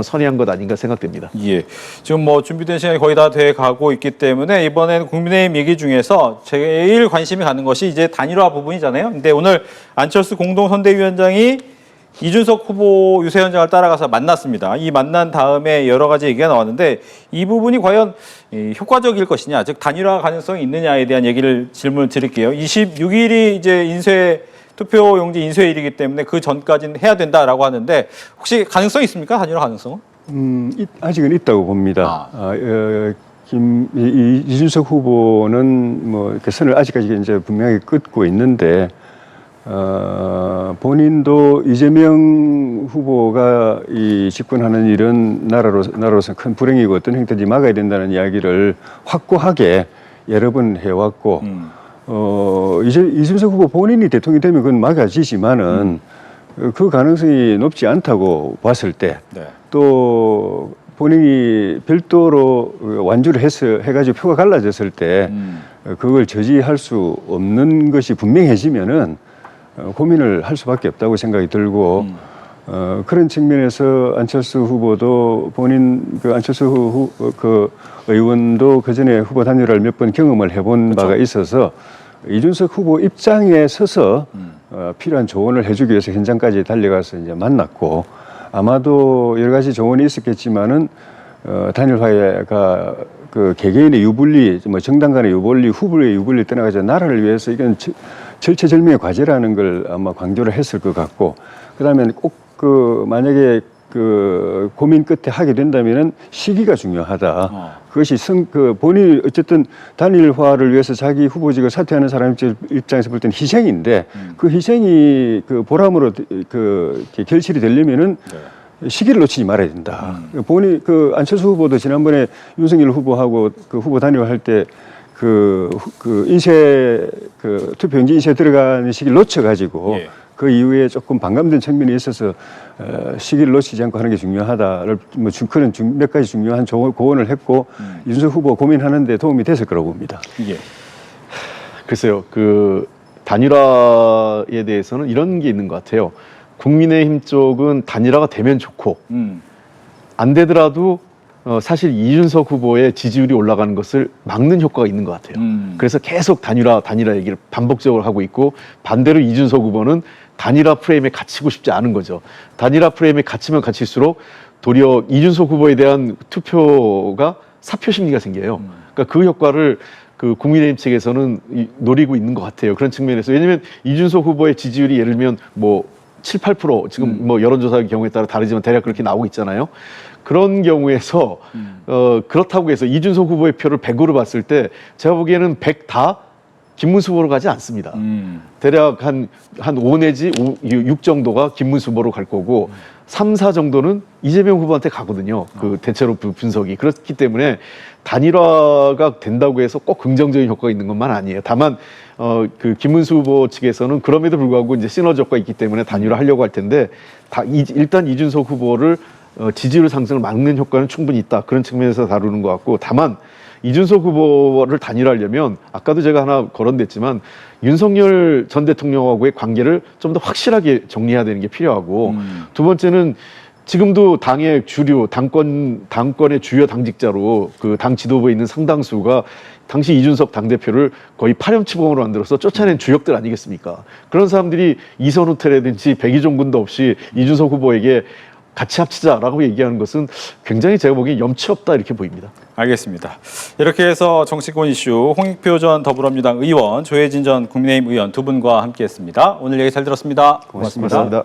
선회한 것 아닌가 생각됩니다. 예. 지금 뭐 준비된 시간이 거의 다 돼 가고 있기 때문에 이번에는 국민의힘 얘기 중에서 제일 관심이 가는 것이 이제 단일화 부분이잖아요. 근데 오늘 안철수 공동선대위원장이 이준석 후보 유세현장을 따라가서 만났습니다. 이 만난 다음에 여러 가지 얘기가 나왔는데 이 부분이 과연 효과적일 것이냐, 즉 단일화 가능성이 있느냐에 대한 질문을 드릴게요. 26일이 이제 투표용지 인쇄일이기 때문에 그 전까지는 해야 된다라고 하는데 혹시 가능성이 있습니까? 단일화 가능성은? 아직은 있다고 봅니다. 이준석 후보는 뭐 그 선을 아직까지 이제 분명히 긋고 있는데 본인도 이재명 후보가 이 집권하는 일은 나라로서 큰 불행이고 어떤 형태든지 막아야 된다는 이야기를 확고하게 여러 번 해왔고 이제 이준석 후보 본인이 대통령이 되면 그건 막아지지만은 그 가능성이 높지 않다고 봤을 때 또 본인이 별도로 완주를 해가지고 표가 갈라졌을 때 그걸 저지할 수 없는 것이 분명해지면은 고민을 할 수밖에 없다고 생각이 들고 그런 측면에서 안철수 후보도 안철수 의원도 그 전에 후보 단일화를 몇 번 경험을 해본 바가 있어서 이준석 후보 입장에 서서 필요한 조언을 해주기 위해서 현장까지 달려가서 이제 만났고 아마도 여러 가지 조언이 있었겠지만은 단일화가 그 개개인의 유불리, 뭐 정당 간의 유불리, 후보의 유불리 떠나가지고 나라를 위해서 이건 절체절명의 과제라는 걸 아마 강조를 했을 것 같고 그다음에 꼭 만약에 고민 끝에 하게 된다면은 시기가 중요하다. 그것이 본인이 어쨌든 단일화를 위해서 자기 후보직을 사퇴하는 사람 입장에서 볼 때는 희생인데 그 희생이 보람으로 결실이 되려면은 시기를 놓치지 말아야 된다. 안철수 후보도 지난번에 윤석열 후보하고 후보 단일화할 때 투표용지 인쇄 들어가는 시기를 놓쳐가지고 그 이후에 조금 반감된 측면이 있어서 시기를 놓치지 않고 하는 게 중요하다를 그런 몇 가지 중요한 고언을 했고 이준석 후보 고민하는 데 도움이 됐을 거라고 봅니다. 글쎄요, 단일화에 대해서는 이런 게 있는 것 같아요. 국민의힘 쪽은 단일화가 되면 좋고 안 되더라도 사실 이준석 후보의 지지율이 올라가는 것을 막는 효과가 있는 것 같아요. 그래서 계속 단일화 얘기를 반복적으로 하고 있고 반대로 이준석 후보는 단일화 프레임에 갇히고 싶지 않은 거죠. 단일화 프레임에 갇히면 갇힐수록 도리어 이준석 후보에 대한 투표가 사표 심리가 생겨요. 그러니까 그 효과를 국민의힘 측에서는 노리고 있는 것 같아요. 그런 측면에서. 왜냐하면 이준석 후보의 지지율이 예를 들면 7, 8% 지금 여론조사의 경우에 따라 다르지만 대략 그렇게 나오고 있잖아요. 그런 경우에서 그렇다고 해서 이준석 후보의 표를 100으로 봤을 때 제가 보기에는 100 다 김문수 후보로 가지 않습니다. 대략 한 5 내지 6 정도가 김문수 후보로 갈 거고 3, 4 정도는 이재명 후보한테 가거든요. 대체로 분석이. 그렇기 때문에 단일화가 된다고 해서 꼭 긍정적인 효과가 있는 것만 아니에요. 다만 김문수 후보 측에서는 그럼에도 불구하고 이제 시너지 효과가 있기 때문에 단일화 하려고 할 텐데 일단 이준석 후보를 지지율 상승을 막는 효과는 충분히 있다. 그런 측면에서 다루는 것 같고 다만 이준석 후보를 단일화하려면 아까도 제가 하나 거론됐지만 윤석열 전 대통령하고의 관계를 좀 더 확실하게 정리해야 되는 게 필요하고 두 번째는 지금도 당의 주류 당권의 주요 당직자로 당 지도부에 있는 상당수가 당시 이준석 당대표를 거의 파렴치범으로 만들어서 쫓아낸 주역들 아니겠습니까? 그런 사람들이 이선호태라든지 백의종 군도 없이 이준석 후보에게 같이 합치자라고 얘기하는 것은 굉장히 제가 보기엔 염치 없다 이렇게 보입니다. 알겠습니다. 이렇게 해서 정치권 이슈 홍익표 전 더불어민주당 의원, 조혜진 전 국민의힘 의원 두 분과 함께했습니다. 오늘 얘기 잘 들었습니다. 고맙습니다.